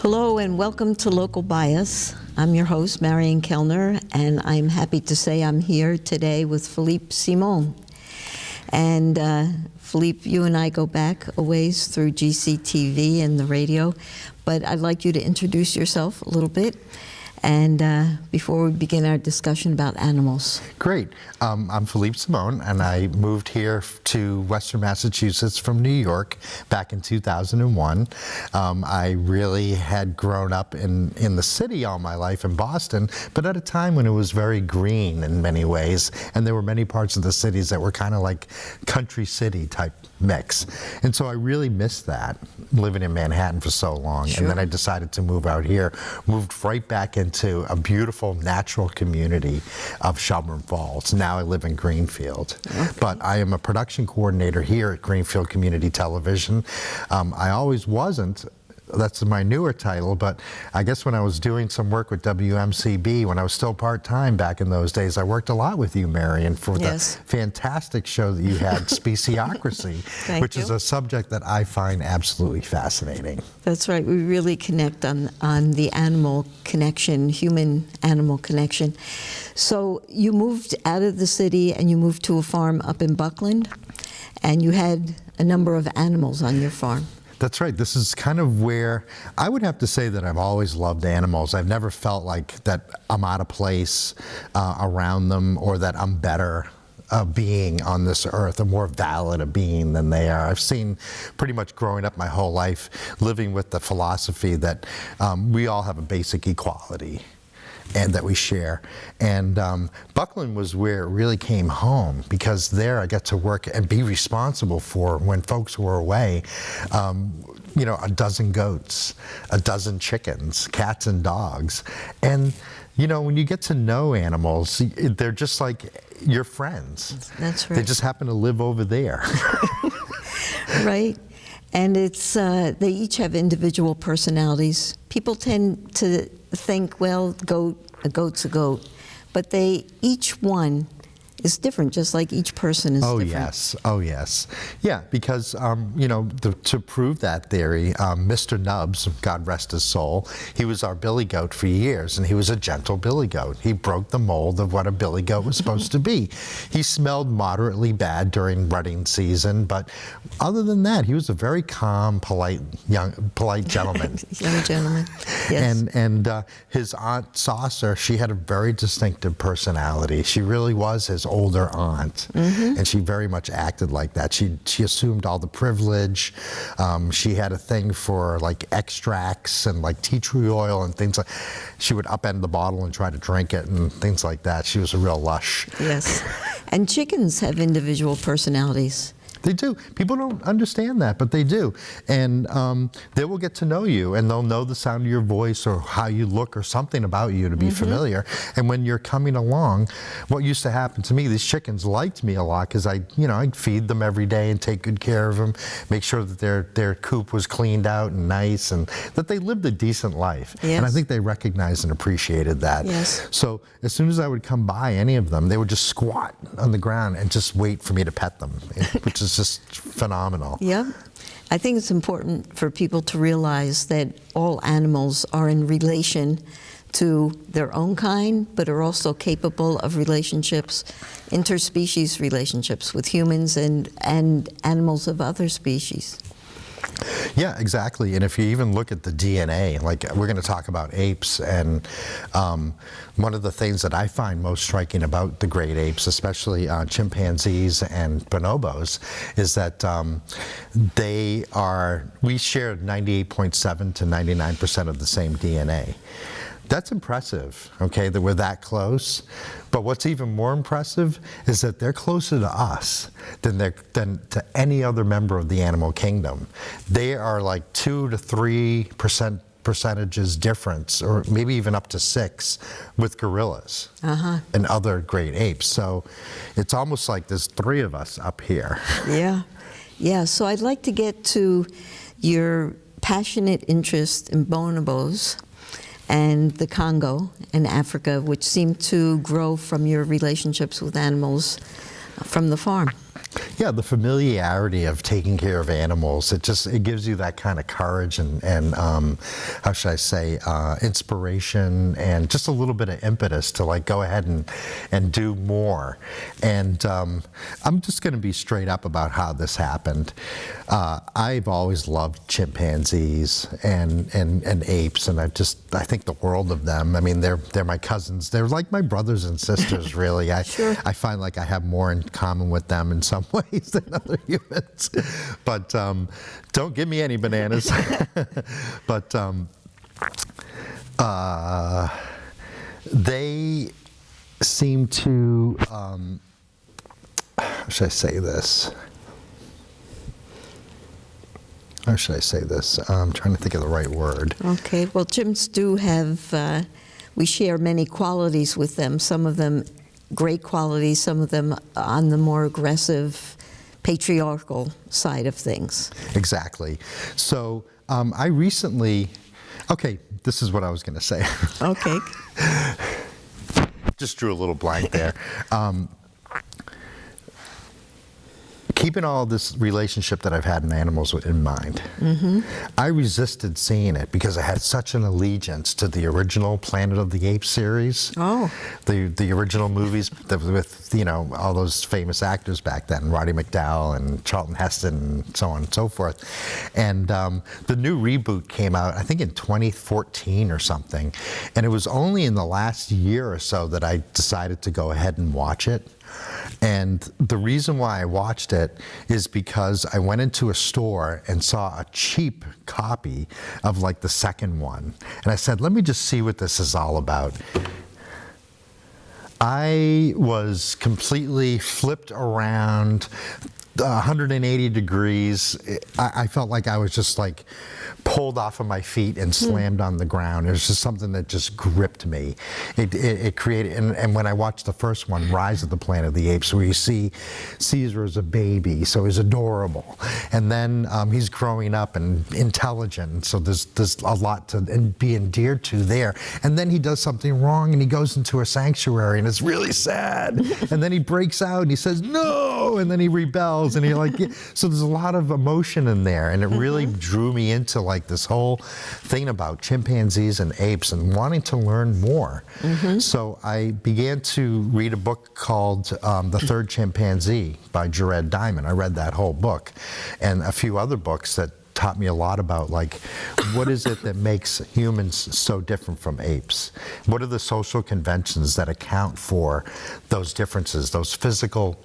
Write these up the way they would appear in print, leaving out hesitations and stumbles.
Hello and welcome to Local Bias. I'm your host, Marion Kellner, and I'm happy to say I'm here today with Phillipe Simon. And Phillipe, you and I go back a ways through GCTV and the radio, but I'd like you to introduce yourself a little bit and before we begin our discussion about animals. Great. I'm Phillipe Simon, and I moved here to Western Massachusetts from New York back in 2001. I really had grown up in the city all my life in Boston, but at a time when it was very green in many ways, and there were many parts of the cities that were kind of like country city type mix. And so I really missed that, living in Manhattan for so long. Sure. And then I decided to move out here, moved right back into a beautiful natural community of Shelburne Falls. Now I live in Greenfield. Okay. But I am a production coordinator here at Greenfield Community Television. I always wasn't. That's my newer title, but I guess when I was doing some work with WMCB, when I was still part-time back in those days, I worked a lot with you, Marion, for the fantastic show that you had, Speciocracy, which is a subject that I find absolutely fascinating. That's right. We really connect on the animal connection, human-animal connection. So you moved out of the city and you moved to a farm up in Buckland, and you had a number of animals on your farm. That's right. This is kind of where I would have to say that I've always loved animals. I've never felt like that I'm out of place around them, or that I'm better a being on this earth, a more valid a being than they are. I've seen pretty much growing up my whole life living with the philosophy that we all have a basic equality and that we share. And Buckland was where it really came home, because there I got to work and be responsible for, when folks were away, you know, a dozen goats, a dozen chickens, cats and dogs. And, you know, when you get to know animals, they're just like your friends. That's right. They just happen to live over there. Right. And it's they each have individual personalities. People tend to think, well, a goat's a goat, but each one is different, just like each person is different. Yes. Oh, yes. Yeah, because, you know, to prove that theory, Mr. Nubbs, God rest his soul, he was our billy goat for years, and he was a gentle billy goat. He broke the mold of what a billy goat was supposed to be. He smelled moderately bad during rutting season, but other than that, he was a very calm, polite gentleman. Young gentleman, yes. And his Aunt Saucer, she had a very distinctive personality. She really was his older aunt, and she very much acted like that. She assumed all the privilege. She had a thing for like extracts and like tea tree oil and things like. She would upend the bottle and try to drink it and things like that. She was a real lush. Yes, and chickens have individual personalities. They do. People don't understand that, but they do. And they will get to know you, and they'll know the sound of your voice or how you look or something about you to be familiar. And when you're coming along, what used to happen to me, these chickens liked me a lot because I'd feed them every day and take good care of them, make sure that their coop was cleaned out and nice, and that they lived a decent life. Yes. And I think they recognized and appreciated that. Yes. So as soon as I would come by any of them, they would just squat on the ground and just wait for me to pet them, which is just phenomenal. Yeah. I think it's important for people to realize that all animals are in relation to their own kind, but are also capable of relationships, interspecies relationships with humans and animals of other species. Yeah, exactly. And if you even look at the DNA, like we're going to talk about apes, and one of the things that I find most striking about the great apes, especially chimpanzees and bonobos, is that we share 98.7 to 99% of the same DNA. That's impressive, okay, that we're that close. But what's even more impressive is that they're closer to us than to any other member of the animal kingdom. They are like 2 to 3% percentages difference, or maybe even up to 6 with gorillas and other great apes. So it's almost like there's 3 of us up here. Yeah. Yeah, so I'd like to get to your passionate interest in bonobos and the Congo and Africa, which seem to grow from your relationships with animals from the farm. Yeah, the familiarity of taking care of animals, it gives you that kind of courage and how should I say, inspiration and just a little bit of impetus to like go ahead and do more. And I'm just going to be straight up about how this happened. I've always loved chimpanzees and apes, and I think the world of them. I mean, they're my cousins. They're like my brothers and sisters, really. Sure. I find like I have more in common with them in some ways than other humans. But don't give me any bananas. But they seem to, how should I say this? How should I say this? I'm trying to think of the right word. Okay, well, chimps do have, we share many qualities with them, some of them great qualities, some of them on the more aggressive, patriarchal side of things. Exactly. So I recently, okay, this is what I was going to say. Okay. Just drew a little blank there. Keeping all this relationship that I've had in animals in mind, I resisted seeing it because I had such an allegiance to the original Planet of the Apes series. Oh. The original movies with, you know, all those famous actors back then, Roddy McDowall and Charlton Heston and so on and so forth. And the new reboot came out, I think in 2014 or something. And it was only in the last year or so that I decided to go ahead and watch it. And the reason why I watched it is because I went into a store and saw a cheap copy of like the second one. And I said, let me just see what this is all about. I was completely flipped around 180 degrees. I felt like I was just like pulled off of my feet and slammed on the ground. It was just something that just gripped me. It created, and when I watched the first one, Rise of the Planet of the Apes, where you see Caesar as a baby, so he's adorable. And then he's growing up and intelligent, so there's a lot to be endeared to there. And then he does something wrong and he goes into a sanctuary and it's really sad. And then he breaks out and he says, no, and then he rebels. And you're like, yeah. So there's a lot of emotion in there, and it really drew me into like this whole thing about chimpanzees and apes and wanting to learn more. So I began to read a book called The Third Chimpanzee by Jared Diamond. I read that whole book and a few other books that taught me a lot about like what is it that makes humans so different from apes? What are the social conventions that account for those differences, those physical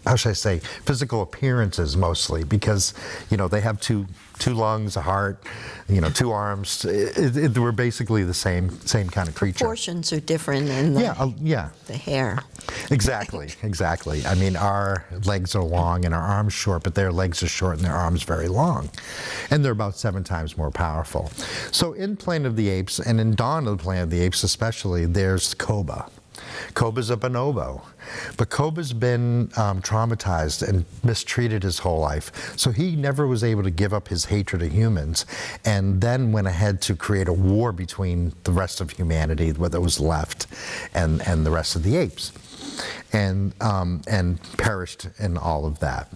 how should I say, physical appearances mostly, because, you know, they have two lungs, a heart, you know, 2 arms. We're basically the same kind of creature. Proportions are different in the, the hair. Exactly. I mean, our legs are long and our arms short, but their legs are short and their arms very long. And they're about 7 times more powerful. So in Planet of the Apes, and in Dawn of the Planet of the Apes especially, there's Koba. Koba's a bonobo, but Koba's been traumatized and mistreated his whole life. So he never was able to give up his hatred of humans, and then went ahead to create a war between the rest of humanity, what was left, and the rest of the apes, and perished in all of that.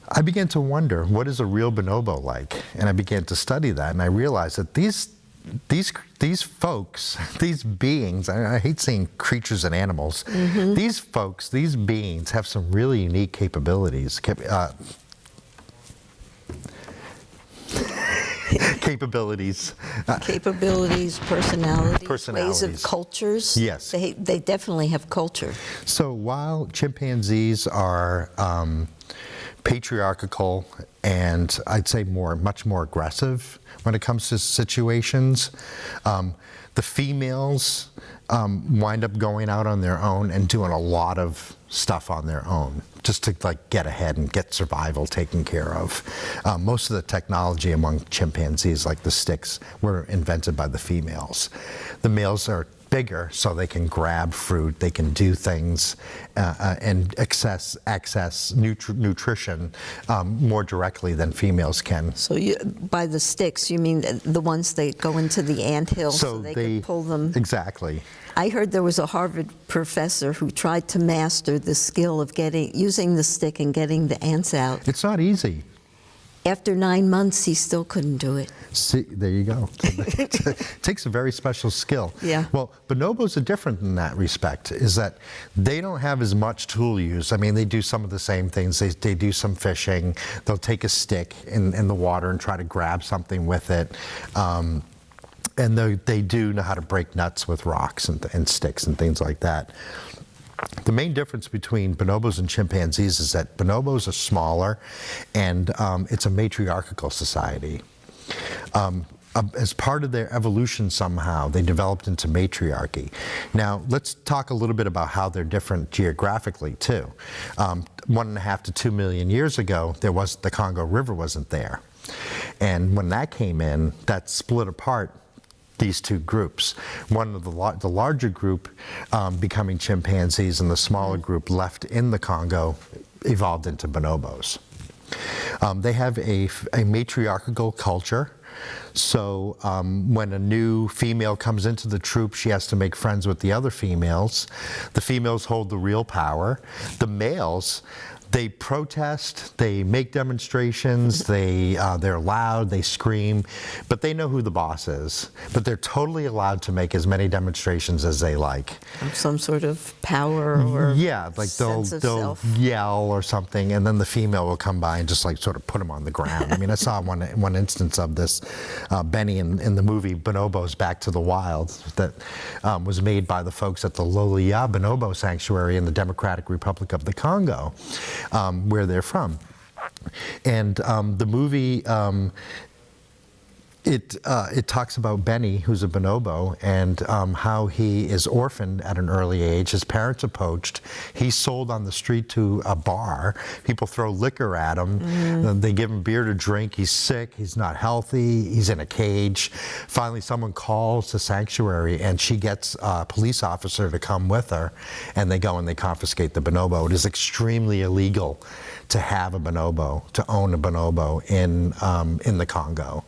I began to wonder, what is a real bonobo like? And I began to study that, and I realized that these folks, these beings, I hate saying creatures and animals, these folks, these beings have some really unique capabilities. Capabilities, personalities, ways of cultures. Yes. They definitely have culture. So while chimpanzees are patriarchal and I'd say much more aggressive when it comes to situations, the females wind up going out on their own and doing a lot of stuff on their own just to like get ahead and get survival taken care of. Most of the technology among chimpanzees, like the sticks, were invented by the females. The males are bigger, so they can grab fruit, they can do things and access nutrition more directly than females can. So by the sticks, you mean the ones that go into the anthill so they can pull them? Exactly. I heard there was a Harvard professor who tried to master the skill of using the stick and getting the ants out. It's not easy. After 9 months, he still couldn't do it. See, there you go. It takes a very special skill. Yeah. Well, bonobos are different in that respect, is that they don't have as much tool use. I mean, they do some of the same things. They do some fishing. They'll take a stick in the water and try to grab something with it. And they do know how to break nuts with rocks and sticks and things like that. The main difference between bonobos and chimpanzees is that bonobos are smaller, and it's a matriarchal society. As part of their evolution somehow, they developed into matriarchy. Now, let's talk a little bit about how they're different geographically, too. 1.5 to 2 million years ago, the Congo River wasn't there. And when that came in, that split apart these two groups. One of the larger group becoming chimpanzees, and the smaller group left in the Congo evolved into bonobos. They have a matriarchal culture. So when a new female comes into the troop, she has to make friends with the other females. The females hold the real power. The males, they protest, they make demonstrations, they're loud, they scream, but they know who the boss is. But they're totally allowed to make as many demonstrations as they like. Some sort of power or like sense of they'll self. yell or something, and then the female will come by and just like sort of put them on the ground. I mean, I saw one instance of this, Benny in the movie Bonobos Back to the Wild, that was made by the folks at the Lolia Bonobo Sanctuary in the Democratic Republic of the Congo. Where they're from. And the movie, it talks about Benny, who's a bonobo, and how he is orphaned at an early age. His parents are poached. He's sold on the street to a bar. People throw liquor at him. They give him beer to drink. He's sick. He's not healthy. He's in a cage. Finally, someone calls the sanctuary, and she gets a police officer to come with her, and they go and they confiscate the bonobo. It is extremely illegal to have a bonobo, to own a bonobo in the Congo.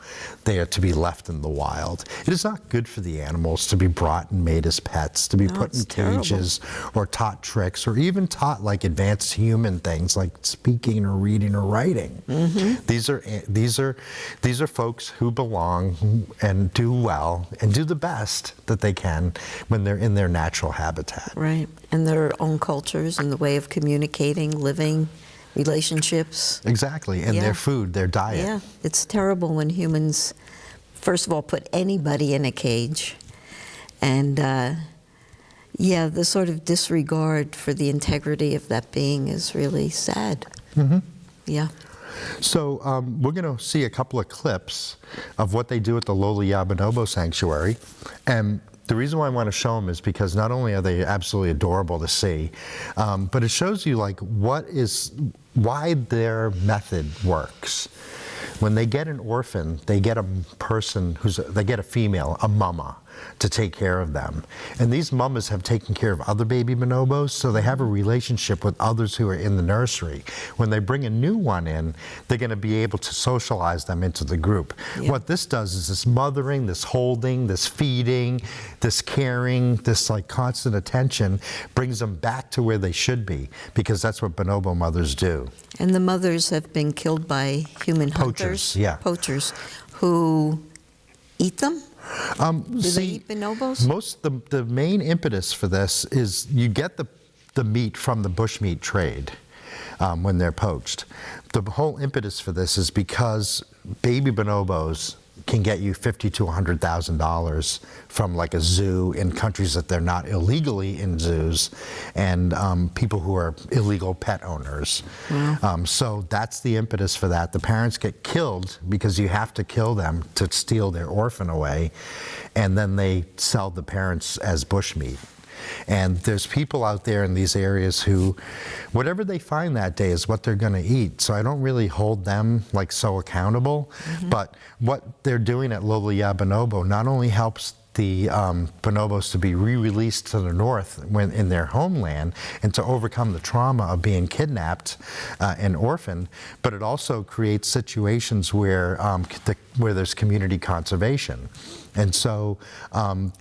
They are to be left in the wild. It is not good for the animals to be brought and made as pets, to be put in cages or taught tricks, or even taught like advanced human things like speaking or reading or writing. These are folks who belong and do well and do the best that they can when they're in their natural habitat. Right, and their own cultures and the way of communicating, living, relationships. Exactly, and their food, their diet. Yeah, it's terrible when humans, first of all, put anybody in a cage. And the sort of disregard for the integrity of that being is really sad. Yeah. So we're going to see a couple of clips of what they do at the Lolia Bonobo Sanctuary. And the reason why I want to show them is because not only are they absolutely adorable to see, but it shows you like why their method works. When they get an orphan, they get a person they get a female, a mama, to take care of them. And these mamas have taken care of other baby bonobos, so they have a relationship with others who are in the nursery. When they bring a new one in, they're going to be able to socialize them into the group. What this does is this mothering, this holding, this feeding, this caring, this like constant attention brings them back to where they should be, because that's what bonobo mothers do. And the mothers have been killed by human Poachers, hunters, poachers, who eat them? Do they eat bonobos? The main impetus for this is you get the meat from the bushmeat trade when they're poached. The whole impetus for this is because baby bonobos can get you $50,000 to $100,000 from like a zoo in countries that they're not illegally in zoos, and people who are illegal pet owners. So that's the impetus for that. The parents get killed because you have to kill them to steal their orphan away, and then they sell the parents as bushmeat. And there's people out there in these areas who, whatever they find that day is what they're going to eat. So I don't really hold them like so accountable. But what they're doing at Lolia Bonobo not only helps the bonobos to be re-released to the north when in their homeland and to overcome the trauma of being kidnapped and orphaned, but it also creates situations where where there's community conservation. And so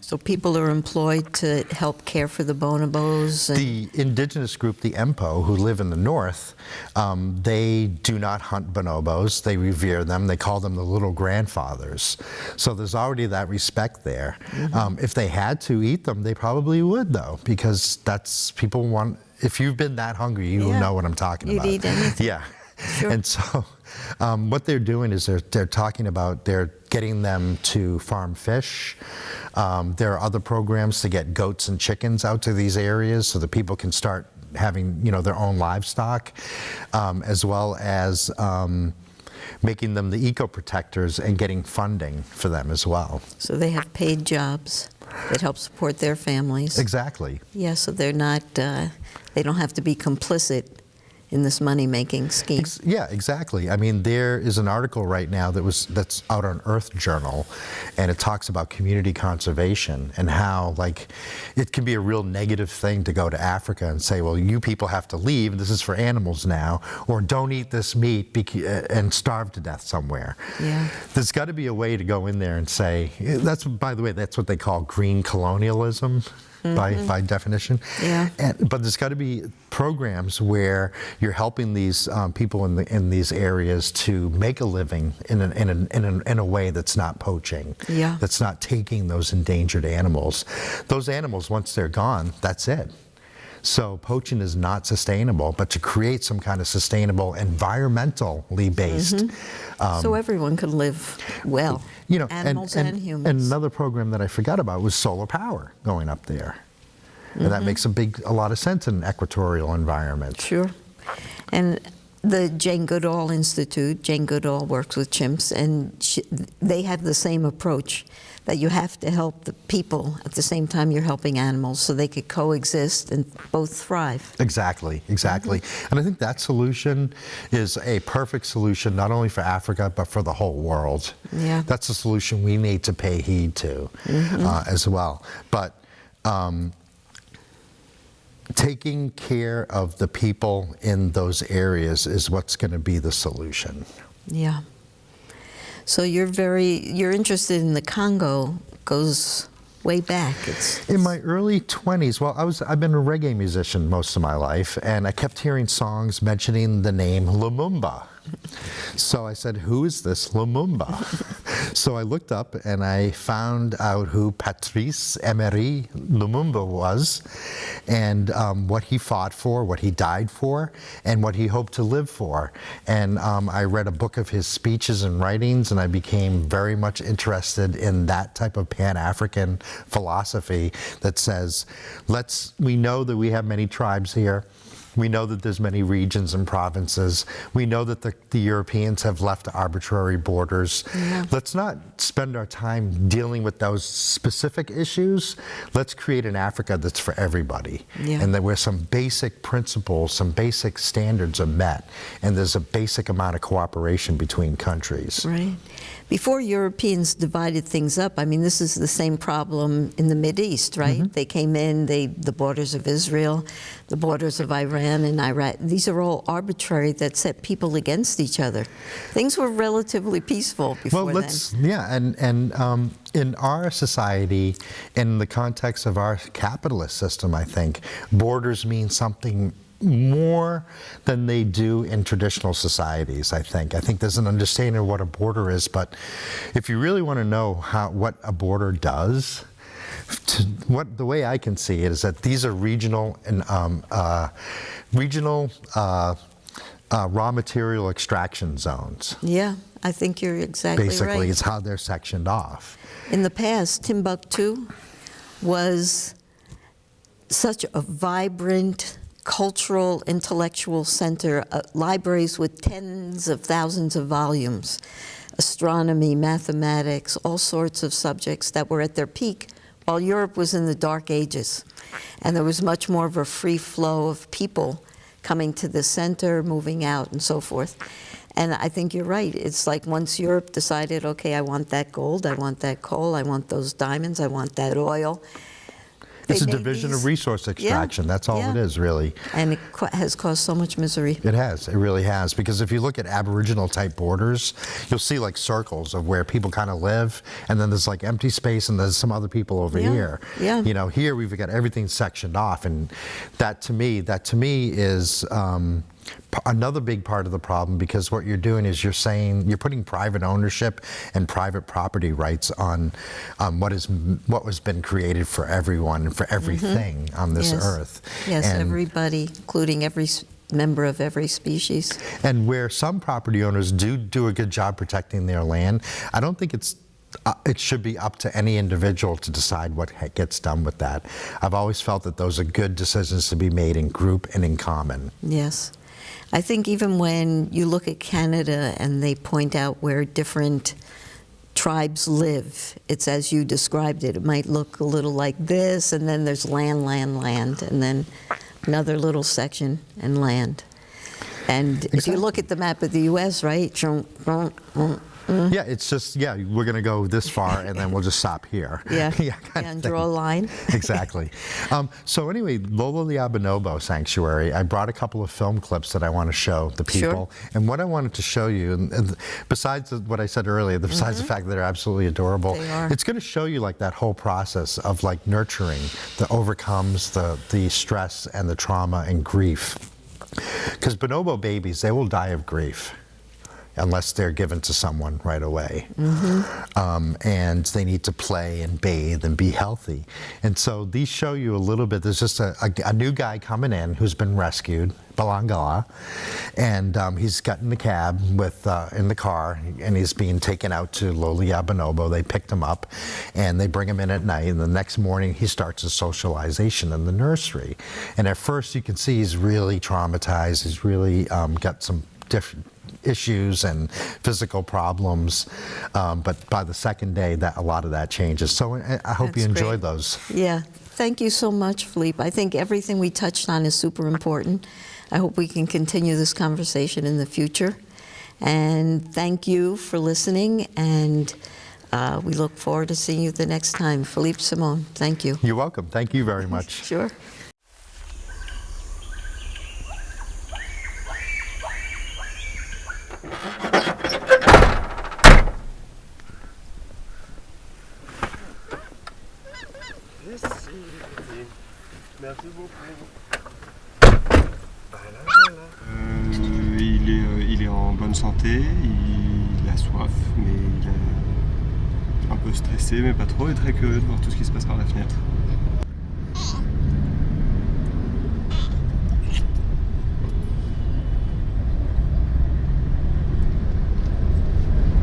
So people are employed to help care for the bonobos? And the indigenous group, the Empo, who live in the north, they do not hunt bonobos. They revere them. They call them the little grandfathers. So there's already that respect there. If they had to eat them, they probably would, though, because that's people want. If you've been that hungry, you know what I'm talking about. You'd eat anything. Yeah. Sure. And so what they're doing is they're talking about, they're getting them to farm fish. There are other programs to get goats and chickens out to these areas so that people can start having, their own livestock, as well as making them the eco-protectors and getting funding for them as well. So they have paid jobs that help support their families. Exactly. Yeah, so they're not, they don't have to be complicit in this money-making scheme. Yeah, exactly. I mean, there is an article right now that's out on Earth Journal, and it talks about community conservation and how, it can be a real negative thing to go to Africa and say, well, you people have to leave, this is for animals now, or don't eat this meat and starve to death somewhere. Yeah. There's got to be a way to go in there and say, by the way, that's what they call green colonialism. By definition. Yeah. But there's got to be programs where you're helping these people in these areas to make a living in a way that's not poaching. Yeah. That's not taking those endangered animals. Those animals, once they're gone, that's it. So poaching is not sustainable, but to create some kind of sustainable, environmentally based. So everyone can live well, animals and humans. And another program that I forgot about was solar power going up there. And that makes a lot of sense in an equatorial environment. Sure. And the Jane Goodall Institute, Jane Goodall works with chimps, and they have the same approach, that you have to help the people at the same time you're helping animals so they could coexist and both thrive. Exactly. And I think that solution is a perfect solution, not only for Africa, but for the whole world. Yeah. That's a solution we need to pay heed to as well. But taking care of the people in those areas is what's going to be the solution. Yeah. So you're interested in the Congo, goes way back. In my early 20s, well, I've been a reggae musician most of my life, and I kept hearing songs mentioning the name Lumumba. So I said, who is this Lumumba? So I looked up and I found out who Patrice Emery Lumumba was, and what he fought for, what he died for, and what he hoped to live for. And I read a book of his speeches and writings, and I became very much interested in that type of Pan-African philosophy that says, we know that we have many tribes here. We know that there's many regions and provinces. We know that the Europeans have left arbitrary borders. Yeah. Let's not spend our time dealing with those specific issues. Let's create an Africa that's for everybody. Yeah. And that where some basic principles, some basic standards are met, and there's a basic amount of cooperation between countries. Right. Before Europeans divided things up, I mean, this is the same problem in the Mideast, right? They came in, the borders of Israel, the borders of Iran and Iraq, these are all arbitrary that set people against each other. Things were relatively peaceful before then. Yeah, and in our society, in the context of our capitalist system, I think, borders mean something more than they do in traditional societies, I think. I think there's an understanding of what a border is, but if you really want to know what a border does, the way I can see it is that these are regional and raw material extraction zones. Yeah, I think you're exactly right. Basically, it's how they're sectioned off. In the past, Timbuktu was such a vibrant cultural, intellectual center, libraries with tens of thousands of volumes, astronomy, mathematics, all sorts of subjects that were at their peak while Europe was in the Dark Ages. And there was much more of a free flow of people coming to the center, moving out, and so forth. And I think you're right. It's like once Europe decided, okay, I want that gold, I want that coal, I want those diamonds, I want that oil. It's They a made division these- of resource extraction. That's all it is, really. And it has caused so much misery. It has. It really has. Because if you look at Aboriginal type borders, you'll see like circles of where people kind of live, and then there's like empty space, and there's some other people over here. Yeah. You know, here we've got everything sectioned off, and that to me is another big part of the problem, because what you're doing is you're putting private ownership and private property rights on what was been created for everyone and for everything on this earth. Yes, and, everybody, including every member of every species. And where some property owners do a good job protecting their land, I don't think it should be up to any individual to decide what gets done with that. I've always felt that those are good decisions to be made in group and in common. Yes. I think even when you look at Canada and they point out where different tribes live, it's as you described it. It might look a little like this, and then there's land, and then another little section and land. And if you look at the map of the U.S., right? Yeah, it's just, we're going to go this far, and then we'll just stop here. And draw a line. Exactly. So anyway, Lola Bonobo Sanctuary, I brought a couple of film clips that I want to show the people. Sure. And what I wanted to show you, and besides what I said earlier, besides the fact that they're absolutely adorable, They are. it's going to show you like that whole process of like nurturing that overcomes the stress and the trauma and grief. Because bonobo babies, they will die of grief unless they're given to someone right away. And they need to play and bathe and be healthy. And so these show you a little bit. There's just a new guy coming in who's been rescued, Balangala, and he's got in the cab in the car, and he's being taken out to Lola Bonobo. They picked him up, and they bring him in at night, and the next morning he starts his socialization in the nursery. And at first you can see he's really traumatized. He's really got some different issues and physical problems, but by the second day, a lot of that changes. So I hope you enjoyed those. Yeah, thank you so much, Phillipe. I think everything we touched on is super important. I hope we can continue this conversation in the future. And thank you for listening, and we look forward to seeing you the next time. Phillipe Simon, thank you. You're welcome. Thank you very much. Sure. Merci beaucoup. Il est en bonne santé, il a soif, mais il est un peu stressé, mais pas trop, et très curieux de voir tout ce qui se passe par la fenêtre.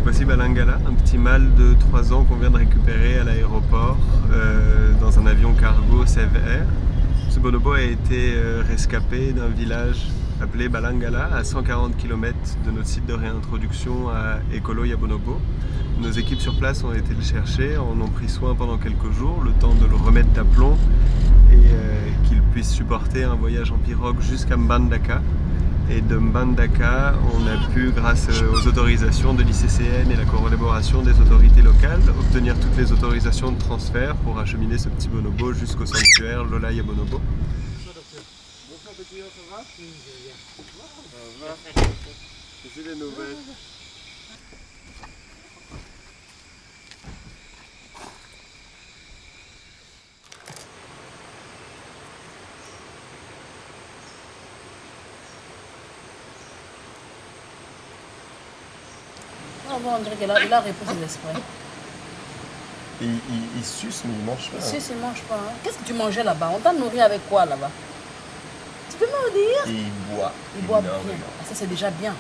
Voici Balangala, un petit mâle de 3 ans qu'on vient de récupérer à l'aéroport dans un avion cargo Save Air. Ce bonobo a été rescapé d'un village appelé Balangala à 140 km de notre site de réintroduction à Ekolo Yabonobo. Nos équipes sur place ont été le chercher, en ont pris soin pendant quelques jours, le temps de le remettre d'aplomb et qu'il puisse supporter un voyage en pirogue jusqu'à Mbandaka. Et de Mbandaka, on a pu, grâce aux autorisations de l'ICCN et la collaboration des autorités locales, obtenir toutes les autorisations de transfert pour acheminer ce petit bonobo jusqu'au sanctuaire Lola Yabonobo. Bonsoir petit, ça va? Ça va. C'est les nouvelles. Ah bon, on dirait qu'il a repris ses esprits. Il suce, mais il mange pas. Il suce, il mange pas. Hein. Qu'est-ce que tu mangeais là-bas? On t'a nourri avec quoi là-bas? Tu peux me dire? Et il boit. Il boit bien. Ah, ça c'est déjà bien.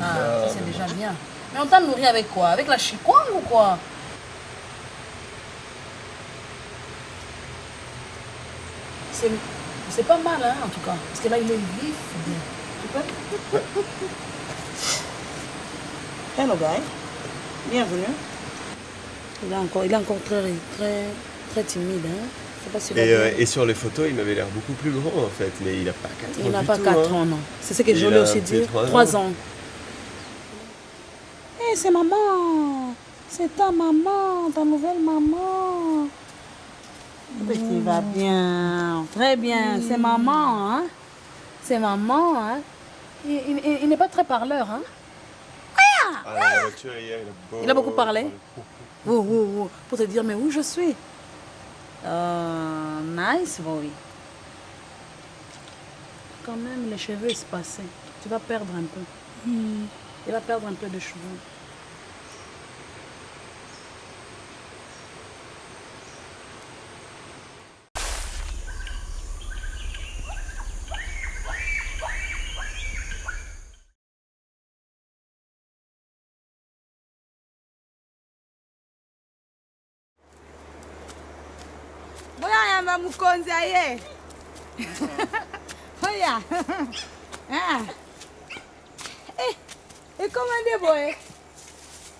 Ah, ça c'est déjà bien. Mais on t'a nourri avec quoi? Avec la chicoine ou quoi? C'est pas mal, hein, en tout cas. Parce que là, il est vif. Bien. Tu peux? Hello, guy. Bienvenue. Il est encore très timide. Hein. Je sais pas si et sur les photos, il m'avait l'air beaucoup plus grand en fait, mais il n'a pas 4 ans. Il n'a pas 4 ans, non. C'est ce que je voulais aussi dire. 3 ans. c'est maman. C'est ta maman, ta nouvelle maman. Petit va bien. Très bien. C'est maman, hein. C'est maman, hein. Il n'est pas très parleur, hein. Ah, la voiture hier, Il a beaucoup parlé. Oh, oh, oh. Pour te dire, mais où je suis. Nice boy. Quand même, les cheveux espacés. Tu vas perdre un peu. Il va perdre un peu de cheveux. Boya yamba mukonzi aye. Oya. Ah. Et comment des boy?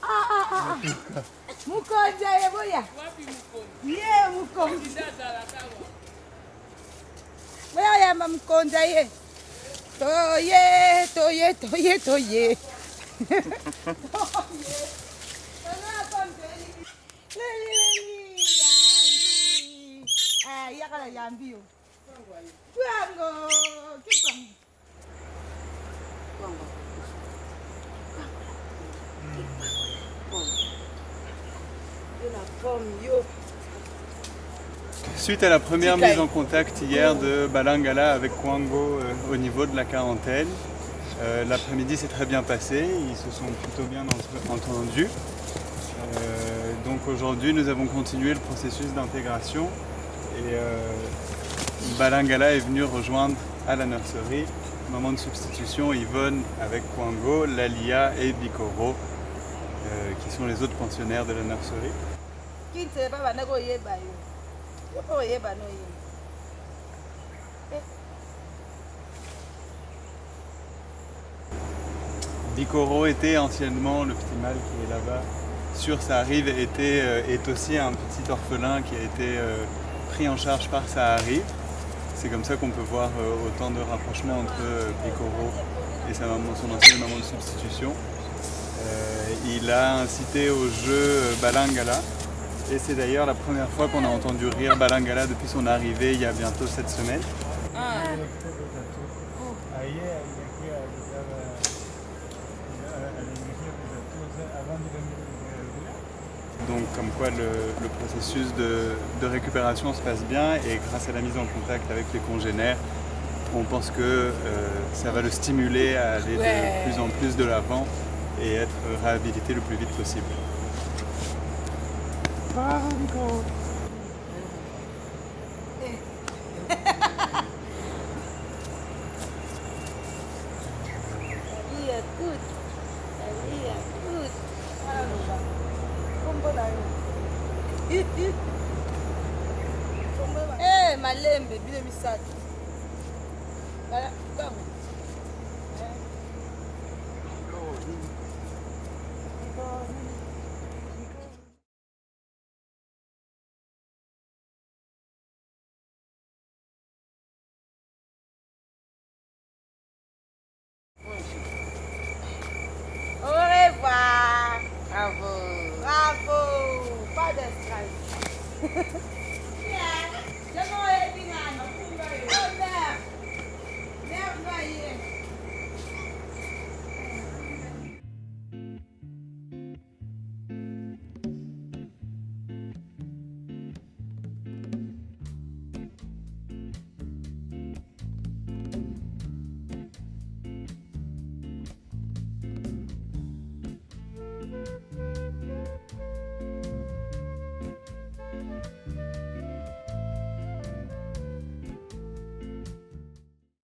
Ah. Mukonzi aye boya. Yeah, mukonzi. Boya yamba mukonzi aye. Toye. Yakala yambio. Kwango, kipango. Suite à la première mise en contact hier de Balangala avec Kwango au niveau de la quarantaine, l'après-midi s'est très bien passé, ils se sont plutôt bien entendus. Donc aujourd'hui nous avons continué le processus d'intégration et Balangala est venu rejoindre à la nurserie, maman de substitution Yvonne avec Kwango, Lalia et Bikoro qui sont les autres pensionnaires de la nurserie. Bikoro était anciennement le petit mâle qui est là-bas sur sa rive, est aussi un petit orphelin qui a été pris en charge par sa rive. C'est comme ça qu'on peut voir autant de rapprochements entre Bikoro et sa maman, son ancienne maman de substitution. Il a incité au jeu Balangala et c'est d'ailleurs la première fois qu'on a entendu rire Balangala depuis son arrivée il y a bientôt 7 semaines. Donc comme quoi le processus de récupération se passe bien et grâce à la mise en contact avec les congénères, on pense que ça va le stimuler à aller de plus en plus de l'avant et être réhabilité le plus vite possible. Malembe bile misato. Come?